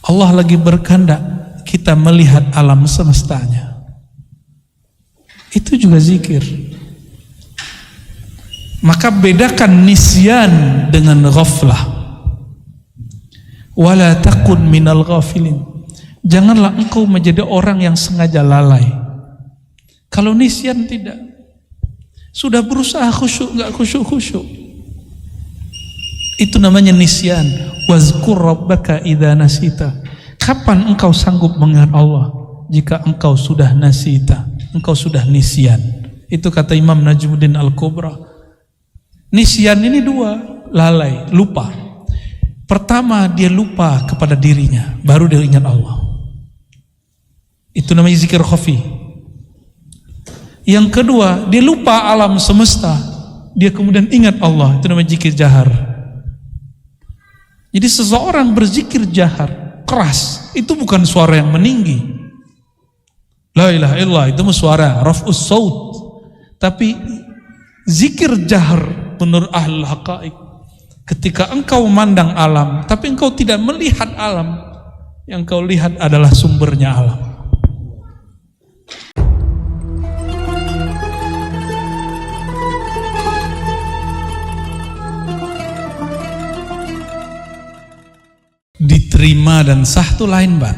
Allah lagi berkehendak kita melihat alam semestanya. Itu juga zikir. Maka bedakan nisyan dengan ghaflah. Wala takun minal ghafilin. Janganlah engkau menjadi orang yang sengaja lalai. Kalau nisyan tidak. Sudah berusaha khusyuk, enggak khusyuk-khusyuk. Itu namanya nisyan. Wazkur rabbaka idza nasita. Kapan engkau sanggup mengingat Allah? Jika engkau sudah nasita, engkau sudah nisyan. Itu kata Imam Najmuddin Al-Kubra. Nisyan ini dua, lalai, lupa. Pertama dia lupa kepada dirinya, baru dia ingat Allah. Itu namanya zikir khafi. Yang kedua, dia lupa alam semesta, dia kemudian ingat Allah. Itu namanya zikir jahar. Jadi seseorang berzikir jahar keras, itu bukan suara yang meninggi. La ilaha illallah itu suara raf'us saut. Tapi zikir jahar menurut ahlul haqaiq, ketika engkau memandang alam tapi engkau tidak melihat alam, yang engkau lihat adalah sumbernya alam. Diterima dan sah itu lain, Mbak.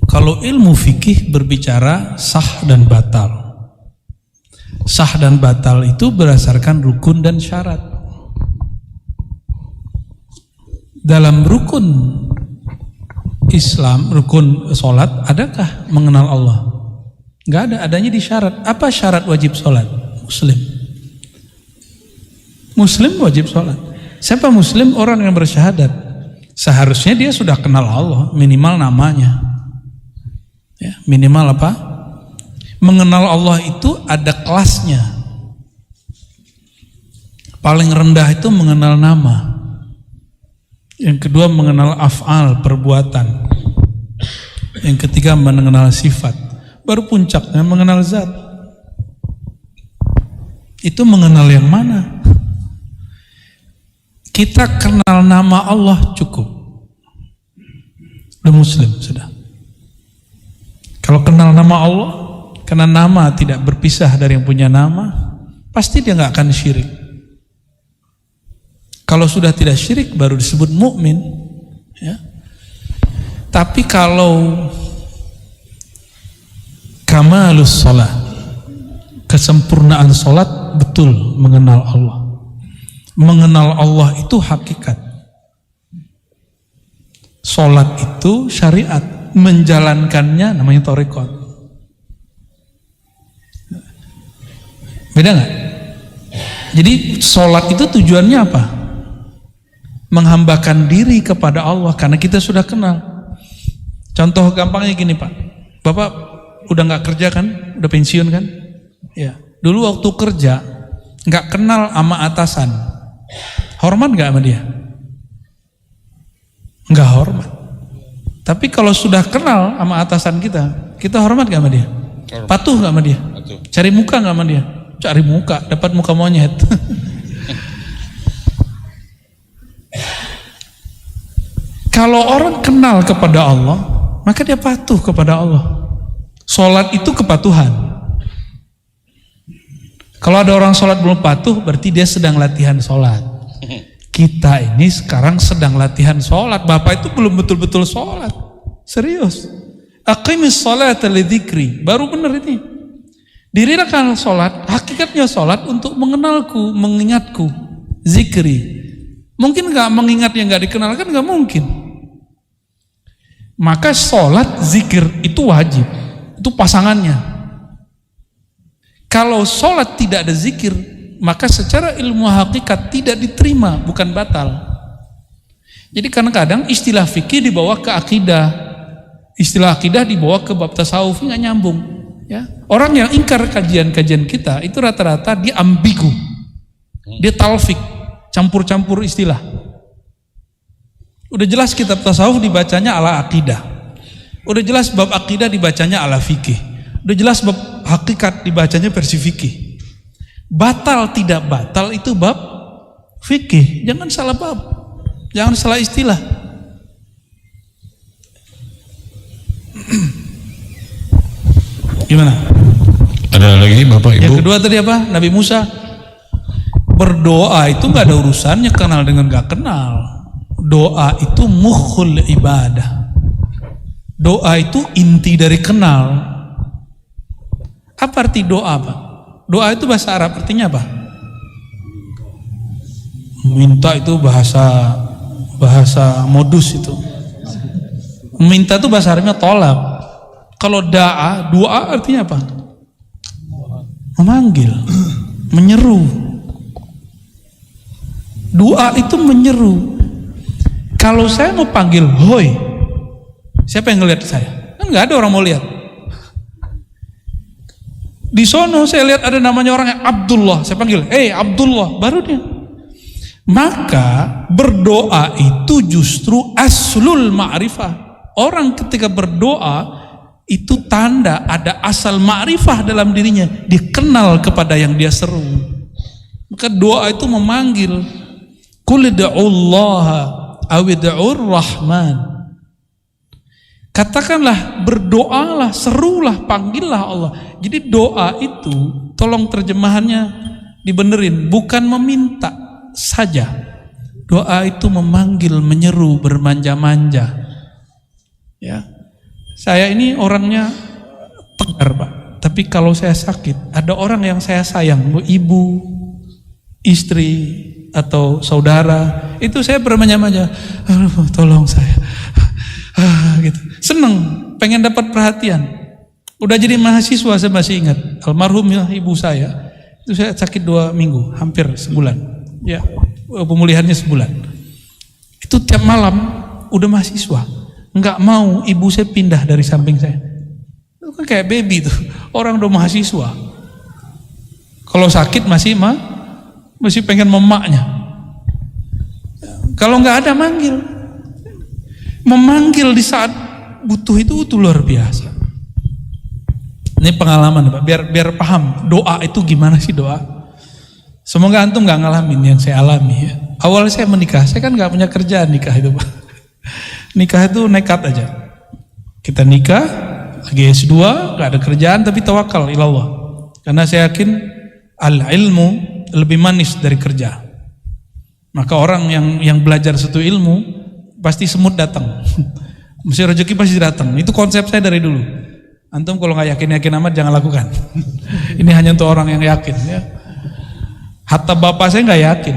Kalau ilmu fikih berbicara sah dan batal. Sah dan batal itu berdasarkan rukun dan syarat. Dalam rukun Islam, rukun sholat, adakah mengenal Allah? Enggak ada, adanya di syarat. Apa syarat wajib sholat? Muslim. Muslim wajib sholat. Siapa muslim? Orang yang bersyahadat. Seharusnya dia sudah kenal Allah, minimal namanya. Ya, minimal apa? Mengenal Allah itu ada kelasnya. Paling rendah itu mengenal nama. Yang kedua mengenal af'al, perbuatan. Yang ketiga mengenal sifat. Baru puncaknya mengenal zat. Itu mengenal yang mana? Kita kenal nama Allah cukup. Udah muslim sudah. Kalau kenal nama Allah, karena nama tidak berpisah dari yang punya nama, pasti dia nggak akan syirik. Kalau sudah tidak syirik baru disebut mukmin, ya. Tapi kalau kamalus sholat, kesempurnaan sholat, betul mengenal Allah. Mengenal Allah itu hakikat. Sholat itu syariat, menjalankannya namanya thariqat. Beda nggak? Jadi sholat itu tujuannya apa? Menghambakan diri kepada Allah karena kita sudah kenal. Contoh gampangnya gini, Pak. Bapak udah nggak kerja kan? Udah pensiun kan? Ya. Dulu waktu kerja nggak kenal sama atasan. Hormat nggak sama dia? Nggak hormat. Tapi kalau sudah kenal sama atasan kita, kita hormat nggak sama dia? Patuh nggak sama dia? Patuh. Cari muka nggak sama dia? Cari muka, dapat muka monyet. Kalau orang kenal kepada Allah, maka dia patuh kepada Allah. Sholat itu kepatuhan. Kalau ada orang sholat belum patuh, berarti dia sedang latihan sholat. Kita ini sekarang sedang latihan sholat. Bapak itu belum betul-betul sholat. Serius. Aqimis sholata lidzikri. Baru benar ini. Dirikan sholat, hakikatnya sholat untuk mengenalku, mengingatku. Zikri. Mungkin gak mengingat yang gak dikenalkan? Gak mungkin. Maka sholat, zikir itu wajib. Itu pasangannya. Kalau sholat tidak ada zikir, maka secara ilmu hakikat tidak diterima, bukan batal. Jadi kadang-kadang istilah fikih dibawa ke akidah, istilah akidah dibawa ke bab tasawuf, nggak nyambung. Ya. Orang yang ingkar kajian-kajian kita itu rata-rata dia ambigu, dia talfik, campur-campur istilah. Udah jelas kitab tasawuf dibacanya ala akidah, udah jelas bab akidah dibacanya ala fikih, udah jelas bab hakikat dibacanya versi fikih. Batal tidak batal itu bab fikih, jangan salah bab, jangan salah istilah. Gimana? Ada lagi Bapak Ibu? Yang kedua tadi apa? Nabi Musa berdoa itu nggak ada urusannya kenal dengan nggak kenal. Doa itu mukhul ibadah. Doa itu inti dari kenal. Apa arti doa, Pak? Doa itu bahasa Arab artinya apa? Minta itu bahasa modus itu. Minta itu bahasa Arabnya tolab. Kalau doa artinya apa? Memanggil, menyeru. Doa itu menyeru. Kalau saya mau panggil, hoi, siapa yang ngelihat saya? Kan nggak ada orang mau lihat. Di sono saya lihat ada namanya orang yang Abdullah, saya panggil, Abdullah, baru dia. Maka berdoa itu justru aslul ma'rifah. Orang ketika berdoa itu tanda ada asal ma'rifah dalam dirinya, dikenal kepada yang dia seru. Maka doa itu memanggil, qul ud'ullaha aw ud'ur rahman. Katakanlah, berdoalah, serulah, panggillah Allah. Jadi doa itu, tolong terjemahannya dibenerin, bukan meminta saja. Doa itu memanggil, menyeru, bermanja-manja. Ya, saya ini orangnya tegar, Pak. Tapi kalau saya sakit, ada orang yang saya sayang, ibu, istri, atau saudara, itu saya bermanja-manja, aduh, tolong saya, gitu. Seneng, pengen dapat perhatian. Udah jadi mahasiswa saya masih ingat, almarhum ibu saya, itu saya sakit 2 minggu, hampir sebulan. Ya, pemulihannya sebulan. Itu tiap malam udah mahasiswa, nggak mau ibu saya pindah dari samping saya. Itu kan kayak baby tuh, orang udah mahasiswa. Kalau sakit masih pengen memaknya. Kalau nggak ada memanggil di saat butuh itu luar biasa. Ini pengalaman, Pak. Biar paham doa itu gimana sih doa. Semoga antum nggak ngalamin yang saya alami. Ya. Awal saya menikah, saya kan nggak punya kerjaan nikah itu, Pak. Nikah itu nekat aja. Kita nikah, lagi S2, nggak ada kerjaan tapi tawakal ilallah. Karena saya yakin al-ilmu lebih manis dari kerja. Maka orang yang belajar satu ilmu pasti semut datang. Mesti rezeki pasti datang. Itu konsep saya dari dulu. Antum kalau nggak yakin amat jangan lakukan. Ini hanya untuk orang yang yakin. Ya. Hatta bapak saya nggak yakin.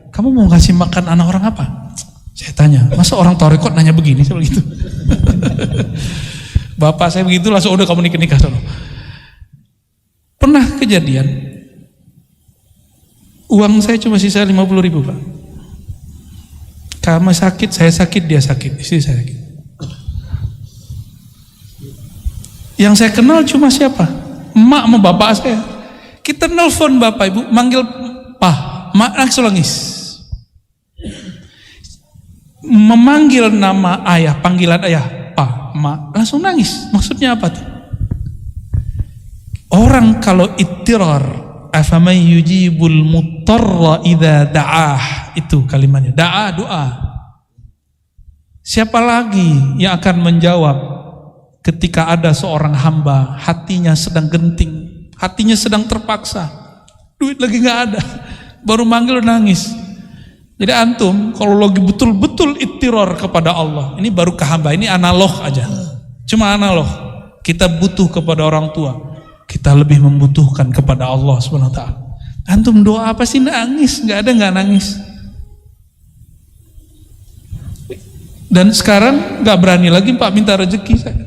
Kamu mau ngasih makan anak orang apa? Saya tanya. Masa orang tarekot nanya begini? Saya begitu. Bapak saya begitu langsung udah kamu nikah sono. Pernah kejadian. Uang saya cuma sisa 50.000, Pak. Kamu sakit, saya sakit, dia sakit, istri saya sakit. Yang saya kenal cuma siapa? Emak sama bapak saya. Kita nelfon bapak ibu, manggil Pak, mak langsung nangis. Memanggil nama ayah, panggilan ayah, Pak, mak, langsung nangis. Maksudnya apa tuh? Orang kalau ittirar, afaman yujibul muttarra idza da'ah, itu kalimatnya. Da'a, doa. Siapa lagi yang akan menjawab ketika ada seorang hamba hatinya sedang genting, hatinya sedang terpaksa, duit lagi nggak ada, baru manggil nangis. Jadi antum kalau lagi betul-betul ittirar kepada Allah, ini baru ke hamba, ini analog aja, cuma analog. Kita butuh kepada orang tua, kita lebih membutuhkan kepada Allah Subhanahu wa taala. Antum doa apa sih nangis? Nggak ada nggak nangis. Dan sekarang nggak berani lagi Pak minta rezeki saya.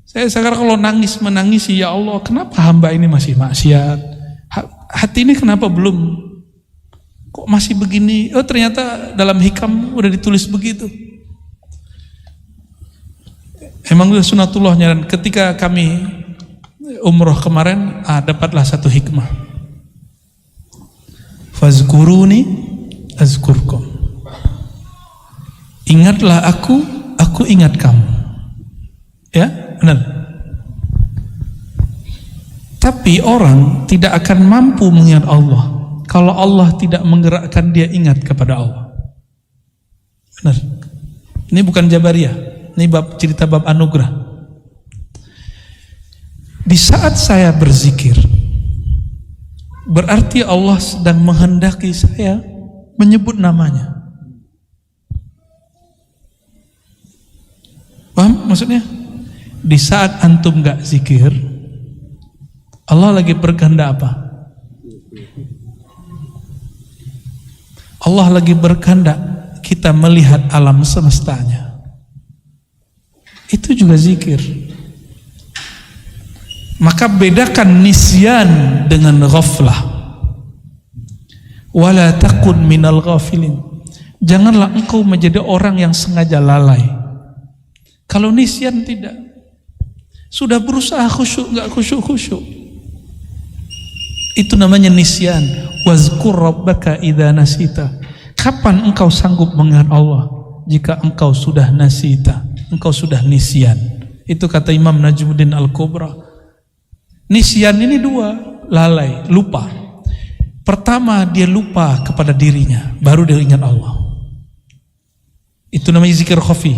Saya sekarang kalau menangis ya Allah, kenapa hamba ini masih maksiat? Hati ini kenapa belum? Kok masih begini? Oh ternyata dalam hikam udah ditulis begitu. Emang udah sunatullahnya. Dan ketika kami umroh kemarin, dapatlah satu hikmah. Fazkuruni azkurkum. Ingatlah aku ingat kamu. Ya, benar. Tapi orang tidak akan mampu mengingat Allah kalau Allah tidak menggerakkan dia ingat kepada Allah. Benar. Ini bukan Jabariyah, ini cerita bab anugerah. Di saat saya berzikir, berarti Allah sedang menghendaki saya menyebut namanya. Paham maksudnya? Di saat antum gak zikir, Allah lagi berkehendak apa? Allah lagi berkehendak kita melihat alam semestanya. Itu juga zikir. Maka bedakan nisyan dengan ghaflah. Wala takun minal ghafilin. Janganlah engkau menjadi orang yang sengaja lalai. Kalau nisyan tidak. Sudah berusaha khusyuk, enggak khusyuk-khusyuk. Itu namanya nisyan. Wazkur rabbaka idza nasita. Kapan engkau sanggup mengingat Allah jika engkau sudah nasita, engkau sudah nisyan. Itu kata Imam Najmuddin Al-Kubra. Nisyan ini dua, lalai, lupa. Pertama dia lupa kepada dirinya, baru dia ingat Allah. Itu namanya zikir khafi.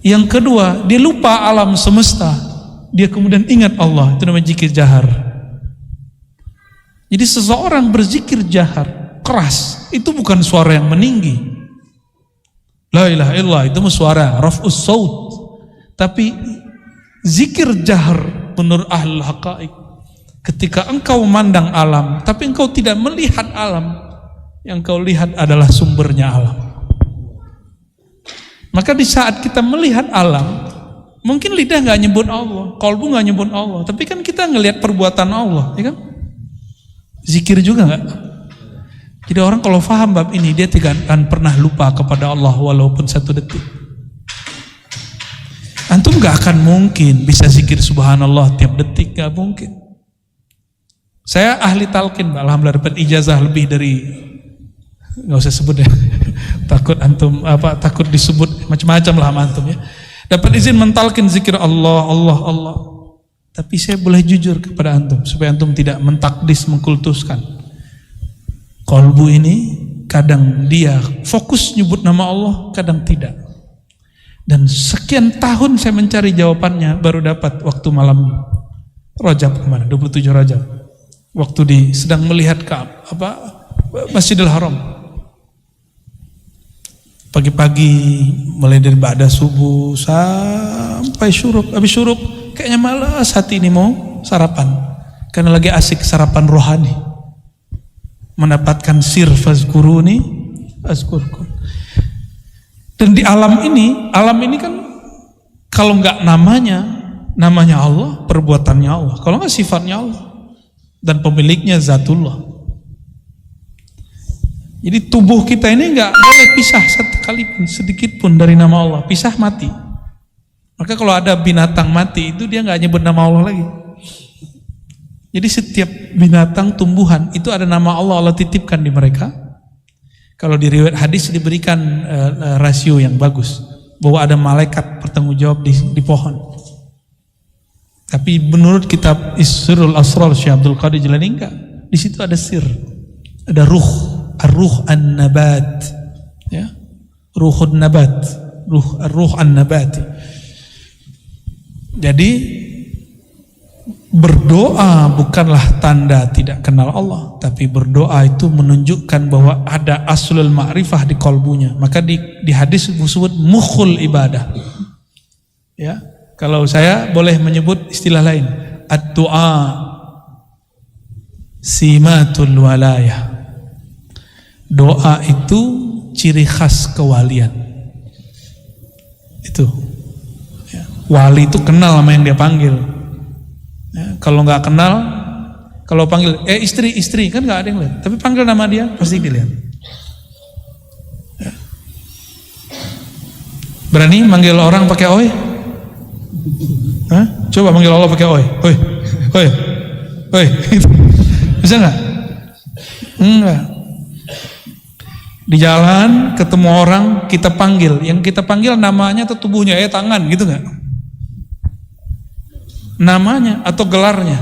Yang kedua, dia lupa alam semesta, dia kemudian ingat Allah. Itu namanya zikir jahar. Jadi seseorang berzikir jahar keras, itu bukan suara yang meninggi. La ilaha illallah itu suara raf'us saut. Tapi zikir jahar menurut ahlul haqaiq, ketika engkau memandang alam tapi engkau tidak melihat alam, yang kau lihat adalah sumbernya alam. Maka di saat kita melihat alam, mungkin lidah nggak nyebut Allah, kalbu nggak nyebut Allah, tapi kan kita ngelihat perbuatan Allah, ya kan? Zikir juga nggak? Jadi orang kalau faham bab ini, dia tidak akan pernah lupa kepada Allah walaupun 1 detik. Antum gak akan mungkin bisa zikir subhanallah tiap detik, gak mungkin. Saya ahli talqin, alhamdulillah dapat ijazah lebih dari, gak usah sebut ya, takut antum takut disebut macam-macam lah sama antum ya. Dapat izin mentalkin zikir Allah, Allah, Allah. Tapi saya boleh jujur kepada antum supaya antum tidak mentakdis, mengkultuskan. Qalbu ini kadang dia fokus nyebut nama Allah, kadang tidak. Dan sekian tahun saya mencari jawabannya, baru dapat waktu malam Rajab kemarin, 27 Rajab. Waktu sedang melihat Masjidil Haram. Pagi-pagi mulai dari ba'da subuh sampai syuruk. Habis syuruk kayaknya malas hati ini mau sarapan. Karena lagi asik sarapan rohani. Mendapatkan sir fazkuruni azkurkum. Dan di alam ini kan kalau enggak namanya Allah, perbuatannya Allah. Kalau enggak sifatnya Allah dan pemiliknya zatullah. Jadi tubuh kita ini enggak boleh pisah sekalipun, sedikit pun dari nama Allah. Pisah mati. Maka kalau ada binatang mati itu dia enggak nyebut nama Allah lagi. Jadi setiap binatang, tumbuhan itu ada nama Allah, Allah titipkan di mereka. Kalau di riwayat hadis diberikan rasio yang bagus, bahwa ada malaikat bertanggung jawab di pohon. Tapi menurut kitab Isrul Asrar Syekh Abdul Qadir Jilani enggak. Di situ ada sir, ada ruh, ar-ruh an-nabat, ya, ruhun nabat, ruh an-nabati. Jadi berdoa bukanlah tanda tidak kenal Allah, tapi berdoa itu menunjukkan bahwa ada aslul ma'rifah di kalbunya. Maka di hadis disebut mukhul ibadah. Ya, kalau saya boleh menyebut istilah lain, ad-du'a simatul walayah. Doa itu ciri khas kewalian. Itu. Ya. Wali itu kenal sama yang dia panggil. Ya, kalau nggak kenal, kalau panggil istri kan nggak ada yang lihat, tapi panggil nama dia pasti dilihat. Ya. Berani manggil orang pakai oi? Hah? Coba manggil Allah pakai oi, oi, bisa nggak? Enggak. Di jalan ketemu orang kita panggil, yang kita panggil namanya atau tubuhnya, tangan gitu nggak? Namanya atau gelarnya.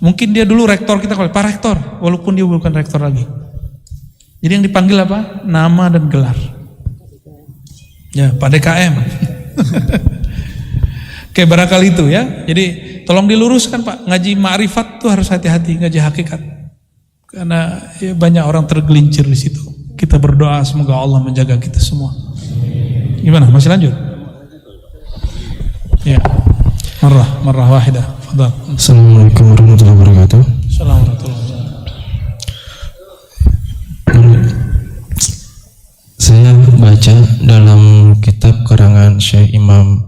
Mungkin dia dulu rektor kita, Pak Rektor, walaupun dia bukan rektor lagi. Jadi yang dipanggil apa? Nama dan gelar. Ya, Pak DKM. Oke, barangkali itu ya. Jadi tolong diluruskan Pak, ngaji ma'rifat tuh harus hati-hati, ngaji hakikat. Karena ya, banyak orang tergelincir di situ. Kita berdoa semoga Allah menjaga kita semua. Gimana? Masih lanjut? Ya. Marrah wahidah. Fadhal. Assalamualaikum warahmatullahi wabarakatuh. Assalamualaikum warahmatullahi wabarakatuh. Saya baca dalam kitab karangan Syekh Imam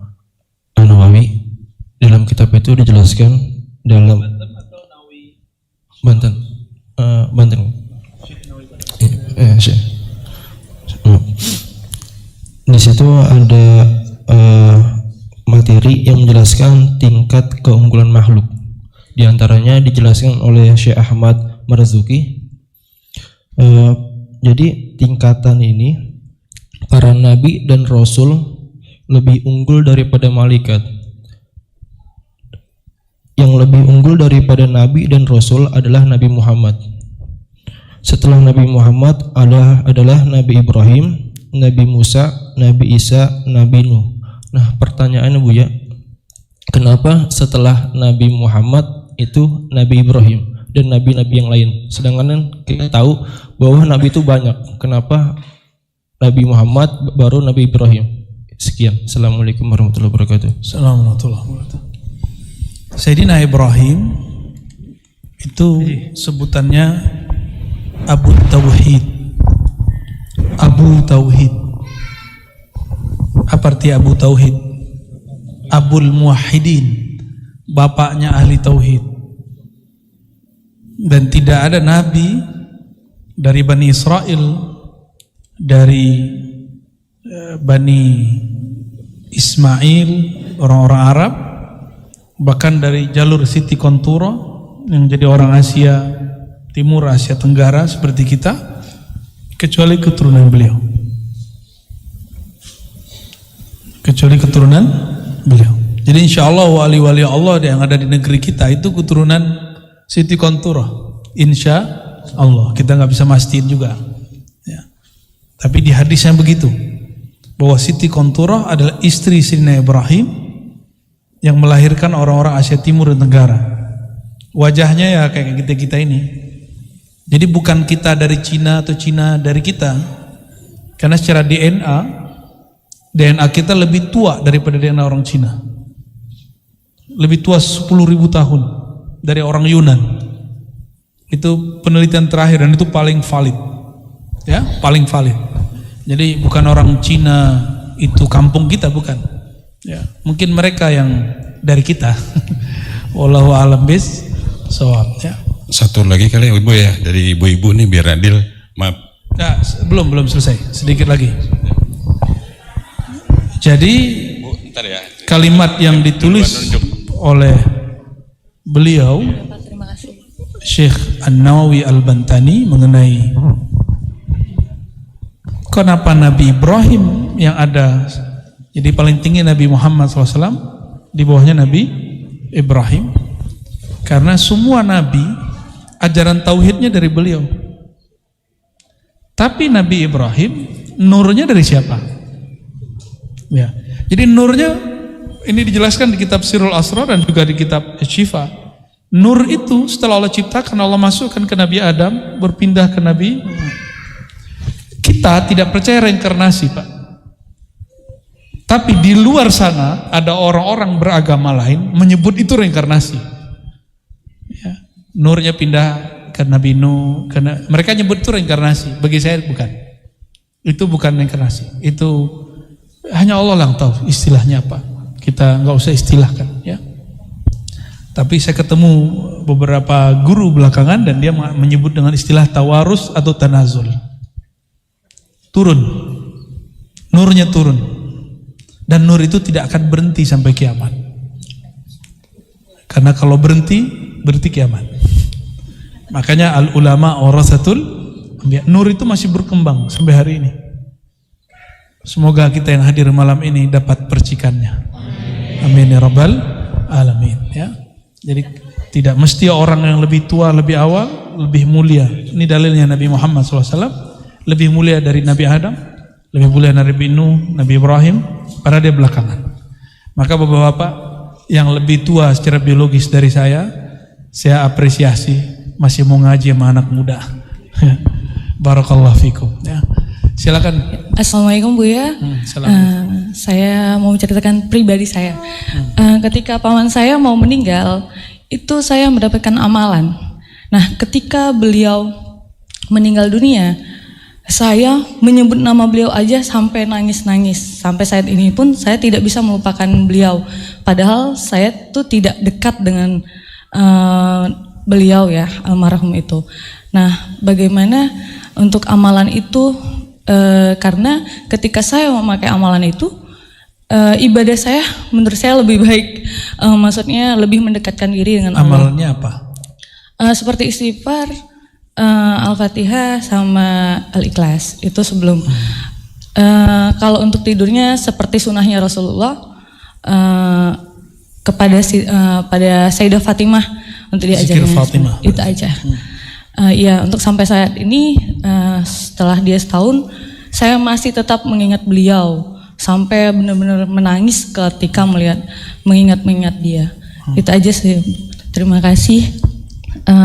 An-Nawawi. Dalam kitab itu dijelaskan dalam Banten. Syekh. Di situ ada materi yang menjelaskan tingkat keunggulan makhluk. Di antaranya dijelaskan oleh Syekh Ahmad Marzuki. Jadi tingkatan ini para nabi dan rasul lebih unggul daripada malaikat. Yang lebih unggul daripada nabi dan rasul adalah Nabi Muhammad. Setelah Nabi Muhammad adalah Nabi Ibrahim, Nabi Musa, Nabi Isa, Nabi Nuh. Nah, pertanyaannya Bu ya, kenapa setelah Nabi Muhammad itu Nabi Ibrahim dan nabi-nabi yang lain? Sedangkan kita tahu bahwa nabi itu banyak. Kenapa Nabi Muhammad baru Nabi Ibrahim? Sekian. Assalamualaikum warahmatullahi wabarakatuh. Assalamualaikum warahmatullahi wabarakatuh. Sayyidina Ibrahim itu sebutannya Abu Tauhid. Abu Tauhid. Apa arti Abu Tauhid? Abul Muwahhidin, bapaknya ahli tauhid. Dan tidak ada nabi dari Bani Israel, dari Bani Ismail, orang-orang Arab, bahkan dari jalur Siti Konturo yang jadi orang Asia Timur, Asia Tenggara seperti kita, kecuali keturunan beliau. Kecuali keturunan beliau. Jadi insya Allah wali-wali Allah yang ada di negeri kita itu keturunan Siti Konturo. Insya Allah. Kita nggak bisa mastiin juga. Ya. Tapi di hadisnya begitu, bahwa Siti Konturo adalah istri Sayyidina Ibrahim yang melahirkan orang-orang Asia Timur dan Tenggara. Wajahnya ya kayak kita-kita ini. Jadi bukan kita dari Cina atau Cina dari kita. Karena secara DNA kita lebih tua daripada DNA orang Cina. Lebih tua 10.000 tahun dari orang Yunan. Itu penelitian terakhir dan itu paling valid. Ya, paling valid. Jadi bukan orang Cina itu kampung kita, bukan. Ya, mungkin mereka yang dari kita. Wallahu a'lam bis-shawab, ya. Satu lagi kali Ibu ya, dari ibu-ibu nih biar adil. Maaf. Nah, belum selesai. Sedikit lagi. Jadi Bu, ntar ya. kalimat yang ditulis oleh beliau Syekh An-Nawawi Al-Bantani mengenai kenapa Nabi Ibrahim yang ada, jadi paling tinggi Nabi Muhammad SAW, di bawahnya Nabi Ibrahim, karena semua Nabi ajaran tauhidnya dari beliau. Tapi Nabi Ibrahim nurnya dari siapa? Ya, jadi nurnya ini dijelaskan di kitab Sirul Asrar dan juga di kitab Syifa. Nur itu setelah Allah ciptakan, Allah masukkan ke Nabi Adam, berpindah ke Nabi. Kita tidak percaya reinkarnasi, Pak. Tapi di luar sana ada orang-orang beragama lain menyebut itu reinkarnasi. Ya, nurnya pindah ke Nabi Nuh, karena mereka nyebut itu reinkarnasi. Bagi saya bukan. Itu bukan reinkarnasi. Itu hanya Allah yang tahu istilahnya apa. Kita nggak usah istilahkan, ya. Tapi saya ketemu beberapa guru belakangan dan dia menyebut dengan istilah tawarus atau tanazul. Turun, nurnya turun, dan nur itu tidak akan berhenti sampai kiamat. Karena kalau berhenti kiamat. Makanya al ulama warasatul anbiya. Nur itu masih berkembang sampai hari ini. Semoga kita yang hadir malam ini dapat percikannya. Amin ya rabbal alamin. Ya. Jadi Tidak mesti orang yang lebih tua, lebih awal, lebih mulia. Ini dalilnya Nabi Muhammad SAW lebih mulia dari Nabi Adam, lebih mulia dari Nabi Nuh, Nabi Ibrahim, pada dia belakangan. Maka bapak-bapak yang lebih tua secara biologis dari saya apresiasi masih mau ngaji sama anak muda. Barakallahu fikum. Ya. Silakan. Assalamualaikum Buya. Saya mau menceritakan pribadi saya. Ketika paman saya mau meninggal, itu saya mendapatkan amalan. Nah, ketika beliau meninggal dunia, saya menyebut nama beliau aja sampai nangis-nangis. Sampai saat ini pun saya tidak bisa melupakan beliau. Padahal saya tuh tidak dekat dengan beliau ya, almarhum itu. Nah, bagaimana untuk amalan itu? Karena ketika saya memakai amalan itu, ibadah saya menurut saya lebih baik. Maksudnya lebih mendekatkan diri dengan Allah. Amalannya apa? Seperti istighfar, Al-Fatihah sama Al-Ikhlas itu sebelum. Kalau untuk tidurnya seperti sunahnya Rasulullah, pada Sayyidah Fatimah untuk diajarnya. Zikir Fatimah. Itu aja. Ya, untuk sampai saat ini setelah dia setahun, saya masih tetap mengingat beliau sampai benar-benar menangis ketika mengingat dia. Itu aja sih. Terima kasih.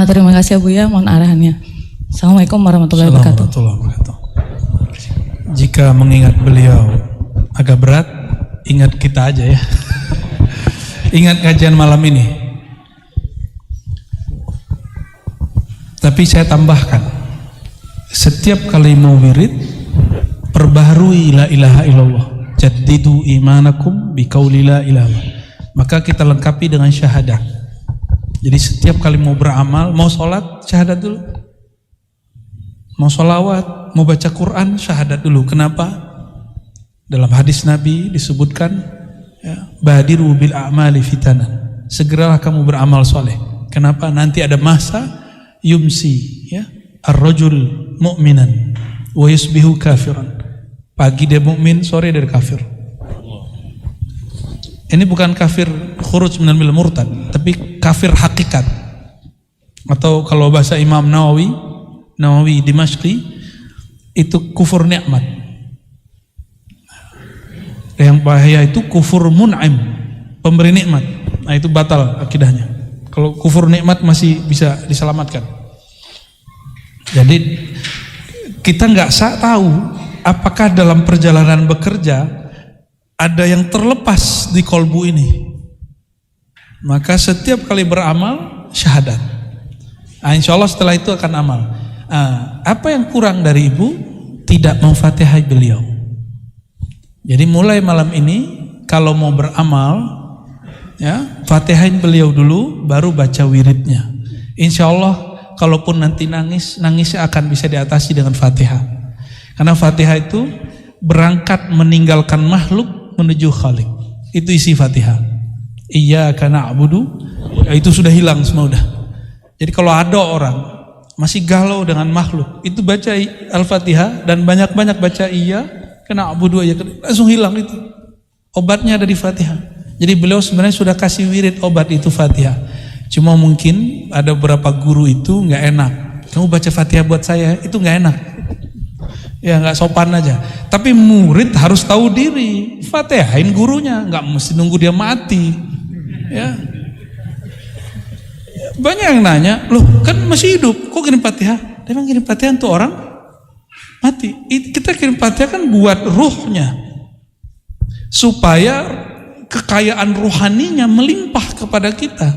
Terima kasih Buya, mohon arahannya. Assalamualaikum warahmatullahi wabarakatuh. Jika mengingat beliau agak berat, ingat kita aja ya. Ingat kajian malam ini. Tapi saya tambahkan, setiap kali mau wirid, perbaharui la ilaha illallah, jaddidu imanakum biqauli la ilaha. Maka kita lengkapi dengan syahadat. Jadi setiap kali mau beramal, mau sholat, syahadat dulu. Mau sholawat, mau baca Quran, syahadat dulu. Kenapa? Dalam hadis Nabi disebutkan, ya, badiru bil a'mali fitanan. Segeralah kamu beramal soleh. Kenapa? Nanti ada masa yumsi, ya, ar-rajul mu'minan wa yusbihu kafiran. Pagi dia mukmin, sore dia kafir. Ini bukan kafir khuruj minal millah murtad, tapi kafir hakikat. Atau kalau bahasa Imam Nawawi Dimashqi, itu kufur nikmat. Yang bahaya itu kufur mun'im, pemberi nikmat. Nah, itu batal akidahnya. Kalau kufur nikmat masih bisa diselamatkan. Jadi kita nggak tahu apakah dalam perjalanan bekerja ada yang terlepas di kolbu ini. Maka setiap kali beramal syahadat. Nah, insya Allah setelah itu akan amal. Apa yang kurang dari ibu? Tidak memfatihai beliau. Jadi mulai malam ini kalau mau beramal, ya, fatihain beliau dulu, baru baca wiridnya. Insya Allah kalaupun nanti nangisnya akan bisa diatasi dengan fatihah. Karena fatihah itu berangkat meninggalkan makhluk menuju Khalik. Itu isi Fatihah. Iyyaka na'budu, itu sudah hilang semua udah. Jadi kalau ada orang masih galau dengan makhluk, itu baca Al-Fatihah dan banyak-banyak baca iyyaka na'budu aja, langsung hilang itu. Obatnya ada di Fatihah. Jadi beliau sebenarnya sudah kasih wirid obat itu Fatihah. Cuma mungkin ada beberapa guru itu nggak enak. Kamu baca Fatihah buat saya, itu nggak enak. Ya nggak sopan aja. Tapi murid harus tahu diri, fatihain gurunya, nggak mesti nunggu dia mati. Ya. Banyak yang nanya, loh kan masih hidup, kok kirim fatihah? Dia bilang kirim fatihah untuk orang mati. Kita kirim fatihah kan buat ruhnya, supaya kekayaan rohaninya melimpah kepada kita.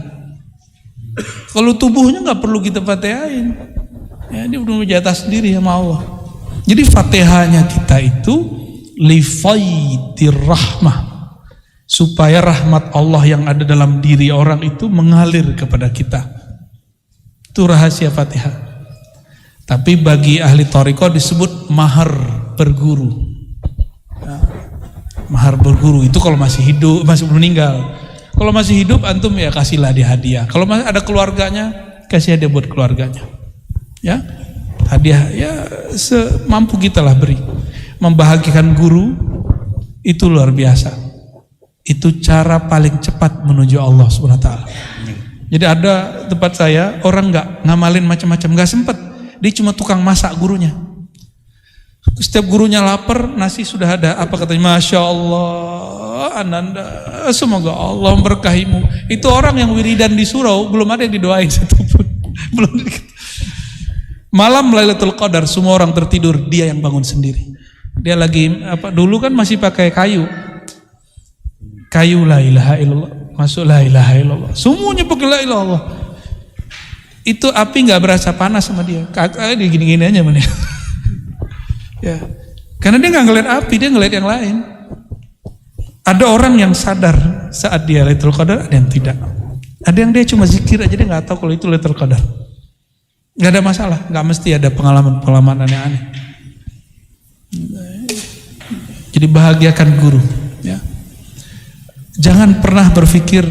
Kalau tubuhnya nggak perlu kita fatihain, ya dia udah jatah sendiri sama Allah. Jadi fatihahnya kita itu lifaitir rahmah, supaya rahmat Allah yang ada dalam diri orang itu mengalir kepada kita. Itu rahasia fatihah. Tapi bagi ahli thariqah disebut mahar berguru. Mahar berguru itu kalau masih hidup, masih belum meninggal. Kalau masih hidup antum ya kasihlah dia hadiah. Kalau masih ada keluarganya, kasih hadiah buat keluarganya. Ya. Hadiah ya semampu kita lah beri. Membahagiakan guru itu luar biasa. Itu cara paling cepat menuju Allah Subhanahu wa taala. Jadi ada tempat saya orang nggak ngamalin macam-macam, nggak sempet. Dia cuma tukang masak gurunya. Setiap gurunya lapar, nasi sudah ada. Apa katanya? Masya Allah, Ananda, semoga Allah memberkahimu. Itu orang yang wiridan di surau, belum ada yang didoain satupun. Belum. Malam Lailatul Qadar, semua orang tertidur, dia yang bangun sendiri. Dia lagi dulu kan masih pakai kayu la ilaha illallah, masuk la ilaha illallah, semuanya pakai la ilaha illallah. Itu api nggak berasa panas sama dia, dia gini-gini aja mana. Ya, karena dia nggak ngeliat api, dia ngeliat yang lain. Ada orang yang sadar saat dia Lailatul Qadar, ada yang tidak. Ada yang dia cuma zikir aja, dia nggak tahu kalau itu Lailatul Qadar. Nggak ada masalah, nggak mesti ada pengalaman aneh-aneh. Jadi bahagiakan guru, ya. Jangan pernah berpikir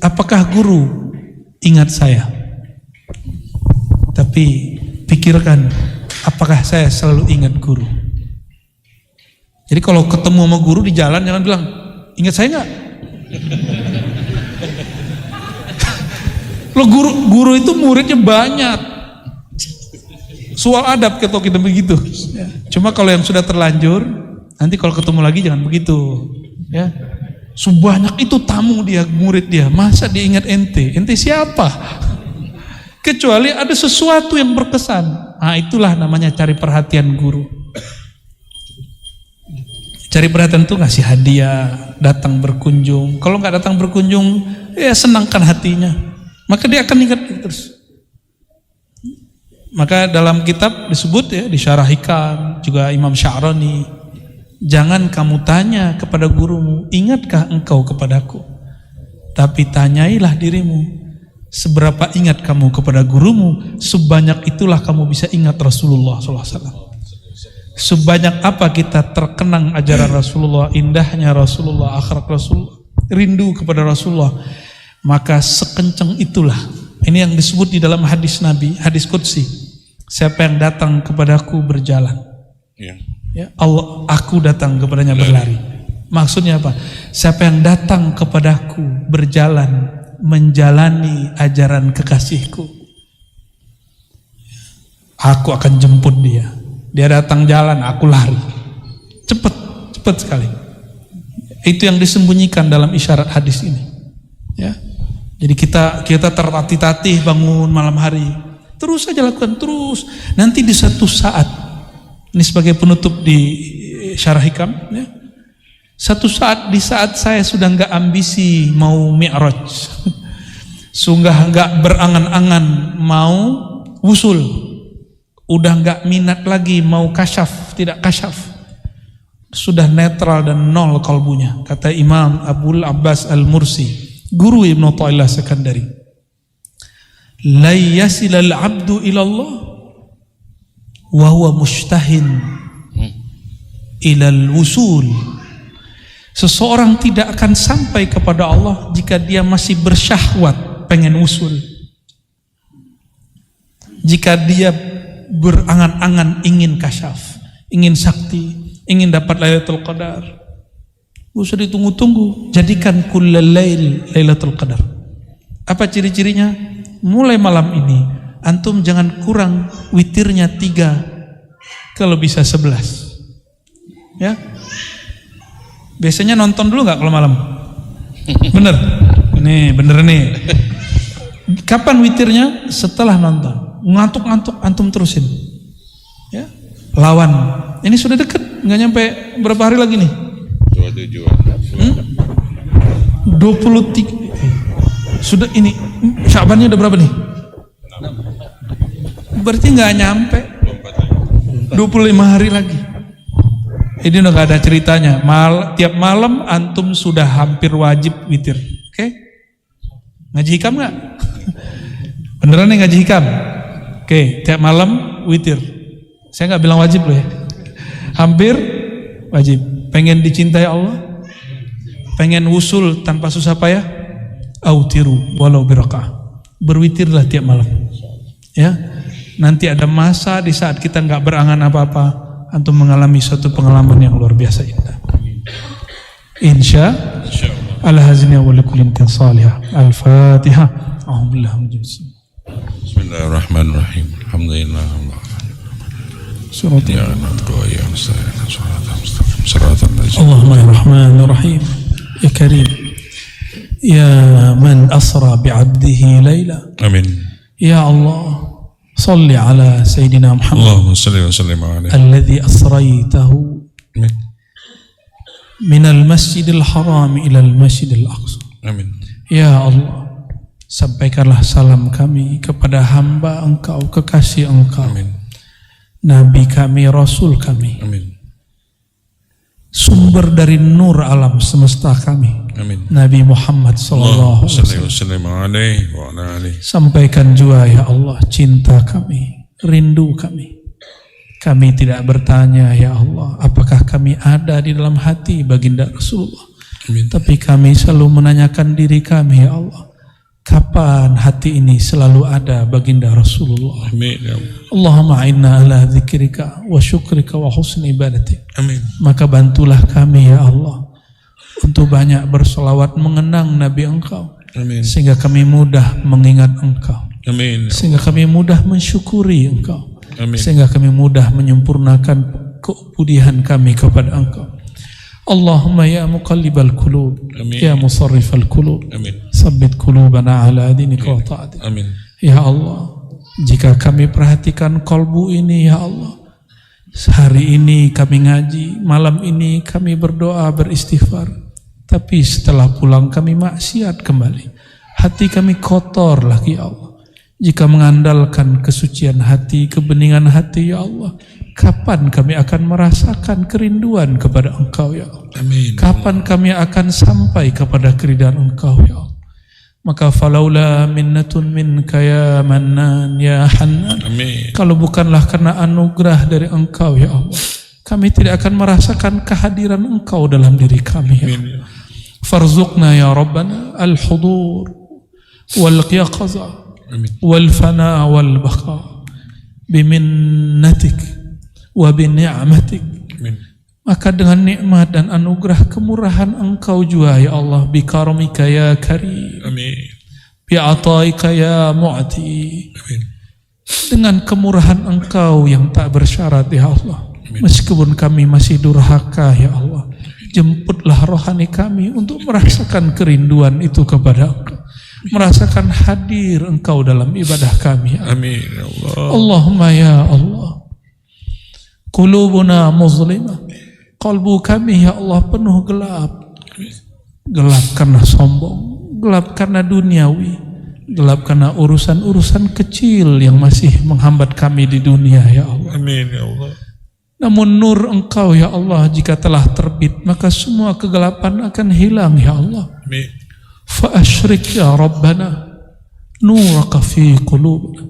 apakah guru ingat saya, tapi pikirkan apakah saya selalu ingat guru. Jadi kalau ketemu sama guru di jalan jangan bilang ingat saya nggak. Lo guru itu muridnya banyak. Soal adab kalau kita begitu. Cuma kalau yang sudah terlanjur, nanti kalau ketemu lagi jangan begitu, ya. Sebanyak itu tamu dia, murid dia, masa dia ingat ente? Ente siapa? Kecuali ada sesuatu yang berkesan. Nah, itulah namanya cari perhatian guru. Cari perhatian itu ngasih hadiah, datang berkunjung. Kalau nggak datang berkunjung, ya senangkan hatinya. Maka dia akan ingat terus. Maka dalam kitab disebut ya, di Syarah Hikam, juga Imam Sya'rani, jangan kamu tanya kepada gurumu, ingatkah engkau kepadaku? Tapi tanyailah dirimu, seberapa ingat kamu kepada gurumu, sebanyak itulah kamu bisa ingat Rasulullah SAW. Sebanyak apa kita terkenang ajaran Rasulullah, indahnya Rasulullah, akhlak Rasulullah, rindu kepada Rasulullah, maka sekencang itulah. Ini yang disebut di dalam hadis Nabi, hadis Qudsi. Siapa yang datang kepadaku berjalan, ya Allah, aku datang kepadanya berlari. Maksudnya apa? Siapa yang datang kepadaku berjalan, menjalani ajaran kekasihku, aku akan jemput dia. Dia datang jalan, aku lari. Cepat sekali. Itu yang disembunyikan dalam isyarat hadis ini. Ya. Jadi kita tertatih-tatih bangun malam hari. Terus saja lakukan, terus. Nanti di satu saat, ini sebagai penutup di Syarah Hikam, ya. Satu saat, di saat saya sudah enggak ambisi mau mi'raj, sudah enggak berangan-angan mau wusul, udah enggak minat lagi mau kasyaf, tidak kasyaf, sudah netral dan nol kalbunya. Kata Imam Abul Abbas Al-Mursi, guru Ibnu Athaillah Sekandari, la yasilal abdu ilallah wa huwa mushtahin ilal wusul. Seseorang tidak akan sampai kepada Allah jika dia masih bersyahwat pengen usul, jika dia berangan-angan ingin kasyaf, ingin sakti, ingin dapat Lailatul Qadar. Usah ditunggu-tunggu, jadikan kullal lail Lailatul Qadar. Apa ciri-cirinya? Mulai malam ini antum jangan kurang witirnya 3, kalau bisa 11. Ya. Biasanya nonton dulu nggak kalau malam? Bener? Nih, bener nih. Kapan witirnya? Setelah nonton. Ngantuk-ngantuk antum terusin. Ya. Lawan. Ini sudah deket, nggak nyampe berapa hari lagi nih? 23. Sudah ini Syabannya udah berapa nih? Berarti nggak nyampe 25 hari lagi. Ini udah gak ada ceritanya. Tiap malam antum sudah hampir wajib witir. Oke? Ngaji hikam gak? Beneran nih ngaji hikam? Oke, tiap malam witir. Saya gak bilang wajib loh ya. Hampir wajib. Pengen dicintai Allah, pengen wusul tanpa susah payah, autiru walau biraka'ah. Berwitirlah tiap malam. Ya. Nanti ada masa di saat kita gak berangan apa-apa, antum mengalami suatu pengalaman yang luar biasa indah. Insya Allah. Al-Hazni wa likulli salihah. Al-Fatihah. Bismillahirrahmanirrahim. Alhamdulillah. Surat Ya nabdu wa ya nasta'in. Siratal ladzina Allahumma ya Rahman ya Rahim ya Karim ya man asra bi'abdihi layla. Amin. Ya Allah salli ala Sayyidina Muhammad Allahumma salli wa sallim alaihi. alladhi asraytahu Amin. minal masjidil haram ilal masjidil aqsa. Amin. Ya Allah, sampaikanlah salam kami kepada hamba Engkau, kekasih Engkau, Amin. Nabi kami, Rasul kami, Amin. sumber dari nur alam semesta kami, Amin. Nabi Muhammad sallallahu Allahumma alaihi salli wasallam. wa sallim alaihi wa ala alihi. Sampaikan juga ya Allah cinta kami, rindu kami. Kami tidak bertanya ya Allah apakah kami ada di dalam hati baginda Rasulullah. Amin. Tapi kami selalu menanyakan diri kami ya Allah, kapan hati ini selalu ada baginda Rasulullah. Amin ya Allah. Allahumma inna ala dzikrika wa syukrika wa husni ibadatik. Amin. Maka bantulah kami ya Allah untuk banyak bersolawat mengenang Nabi Engkau, Amin. sehingga kami mudah mengingat Engkau, Amin. sehingga kami mudah mensyukuri Engkau, Amin. sehingga kami mudah menyempurnakan keubudian kami kepada Engkau. Allahumma ya muqallibal qulub, Amin. ya musarrifal qulub, Amin. sabbit qulubana ala dinika wa ta'atik. Amin. Ya Allah, jika kami perhatikan kolbu ini ya Allah, hari ini kami ngaji, malam ini kami berdoa beristighfar, tapi setelah pulang kami maksiat kembali, hati kami kotor lagi ya Allah. Jika mengandalkan kesucian hati, kebeningan hati ya Allah, kapan kami akan merasakan kerinduan kepada Engkau ya Allah? Amin. Kapan kami akan sampai kepada keridhaan Engkau ya Allah? Maka falaula minnatun minka ya Mannan ya Hannan, Amin. kalau bukanlah karena anugerah dari Engkau ya Allah, kami tidak akan merasakan kehadiran Engkau dalam diri kami ya Allah. Farzuqna ya Rabbana al-hudur wal yaqaza Amin. wal fana wal baqa biminnatik wa bini'matik. Amin. Maka dengan nikmat dan anugerah kemurahan Engkau juga ya Allah, bikaramika ya karim, Amin. bi'ataika ya mu'ti, Amin. dengan kemurahan Engkau yang tak bersyarat ya Allah. Meskipun kami masih durhaka ya Allah, jemputlah rohani kami untuk merasakan kerinduan itu kepada Engkau, merasakan hadir Engkau dalam ibadah kami ya Allah. Amin ya Allah. Allahumma ya Allah, qulubuna muzlimah, kalbu kami ya Allah penuh gelap. Gelap karena sombong, gelap karena duniawi, gelap karena urusan-urusan kecil yang masih menghambat kami di dunia ya Allah. Amin ya Allah. Namun nur Engkau ya Allah jika telah terbit, maka semua kegelapan akan hilang ya Allah. Amin. Fa'asyrik ya Rabbana nuraka fi qulubina,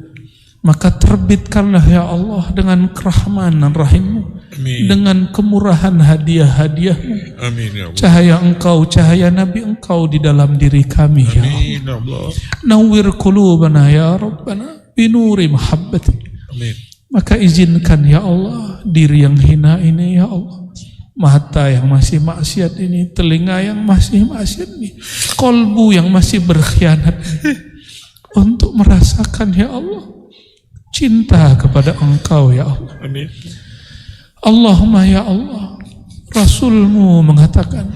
maka terbitkanlah ya Allah dengan kerahmanan rahim-Mu, Amin. dengan kemurahan hadiah-hadiah-Mu, Amin ya Allah. cahaya Engkau, cahaya Nabi Engkau di dalam diri kami ya Allah. Amin ya Allah. Nawwir qulubana ya Rabbana binuri mahabbatik. Amin. Maka izinkan ya Allah diri yang hina ini ya Allah, mata yang masih maksiat ini, telinga yang masih maksiat ini, kolbu yang masih berkhianat ini, untuk merasakan ya Allah cinta kepada Engkau ya Allah. Amin. Allahumma ya Allah, Rasul-Mu mengatakan,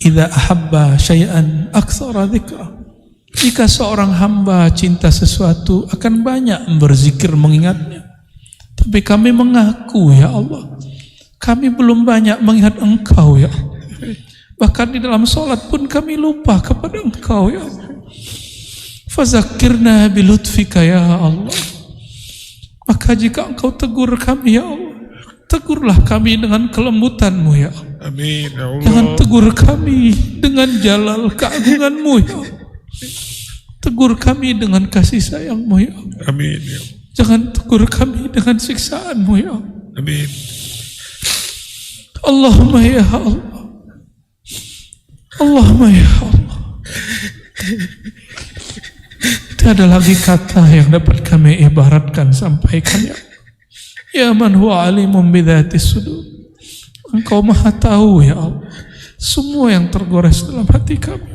idza ahabba syai'an aktsara dzikra. Jika seorang hamba cinta sesuatu akan banyak berzikir mengingatnya. Tapi kami mengaku ya Allah, kami belum banyak mengingat Engkau ya Allah. Bahkan di dalam sholat pun kami lupa kepada Engkau ya Allah. Fazakirna bilutfika ya Allah. Maka jika Engkau tegur kami ya Allah, tegurlah kami dengan kelembutan-Mu ya Allah. Amin ya Allah. Jangan tegur kami dengan jalal keagungan-Mu ya Allah. Tegur kami dengan kasih sayang-Mu ya Allah. Amin ya Allah. Jangan tegur kami dengan siksaan-Mu ya Allah. Amin. Allahumma ya Allah, Allahumma ya Allah. Tiada lagi kata yang dapat kami ibaratkan sampaikan ya Allah. Ya man huwa alimun bidzatis sudur. Engkau maha tahu ya Allah semua yang tergores dalam hati kami.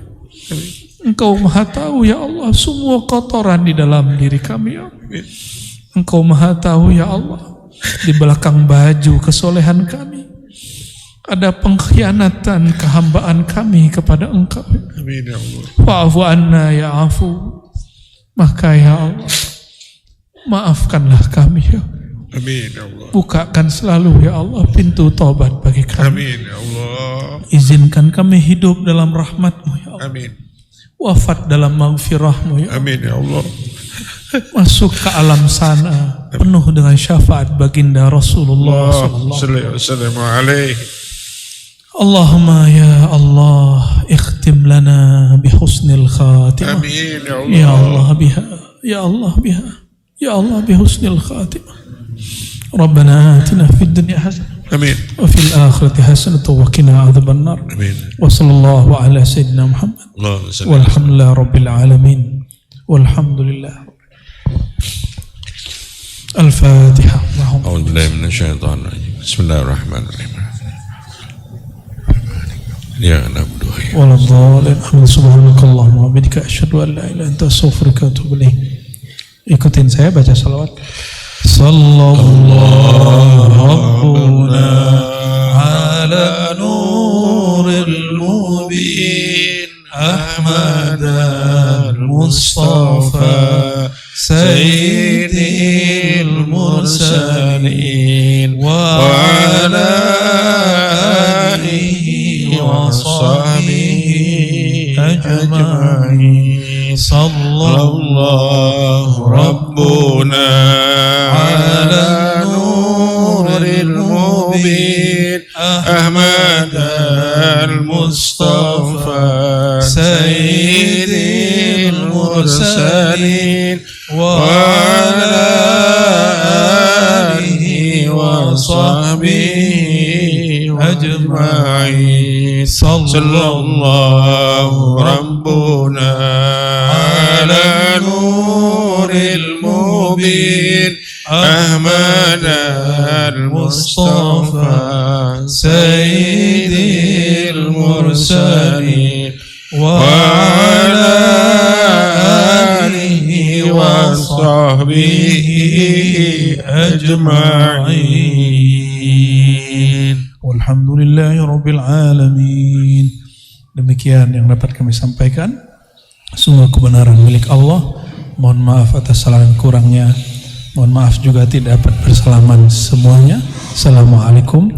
Engkau maha tahu ya Allah semua kotoran di dalam diri kami ya Allah. Engkau maha tahu ya Allah di belakang baju kesolehan kami ada pengkhianatan kehambaan kami kepada Engkau. Amin ya Allah. Wa'afu anna ya afu. Maka ya Allah maafkanlah kami ya. Amin ya Allah. Bukakan selalu ya Allah pintu taubat bagi kami. Amin ya Allah. Izinkan kami hidup dalam rahmat-Mu ya Allah. Amin. Wafat dalam maghfirah-Mu ya Allah. Amin ya Allah. Masuk ke alam sana penuh dengan syafaat baginda Rasulullah sallallahu Sallallahu alaihi. Allahumma ya Allah ikhtim lana bihusnil khatimah. Amin ya Allah. Ya Allah biha ya Allah biha ya Allah bihusnil khatimah. Rabbana atina fid dunya hasanah Amin. wa fil akhirati hasanah wa qina adzabannar. Amin. Wa sallallahu ala sayyidina Muhammad. Allahumma salli. Walhamdulillah rabbil alamin. Walhamdulillah. Al-Fatihah. A'udzu billahi minasyaitonir rajim. Bismillahirrahmanirrahim. Ya na'budu wa iyyaka Waladhdallin. Amin. Subhanakallahumma wa bihamdika asyhadu an la ilaha illa anta astaghfiruka wa atubu ilaik. Ikutin saya baca salawat. Sallallahu rabbuna ala nuril mubin Ahmad al-Mustafa Sayyidil Mursalin wa ala alihi wa sahbihi ajma'in. Sallallahu rabbuna ala nuril mubin Ahmad al-Mustafa Sayyidil Mursalin wa ala alihi wa sahbihi ajma'in. Sallallahu rabbuna ala nuril mubin Ahmad al-Mustafa Sayyidil Mursalin wa ala alihi wa sahbihi ajma'in. Walhamdulillahi rabbil alamin. Demikian yang dapat kami sampaikan. Semua kebenaran milik Allah. Mohon maaf atas salah dan kurangnya. Mohon maaf juga tidak dapat bersalaman semuanya. Assalamualaikum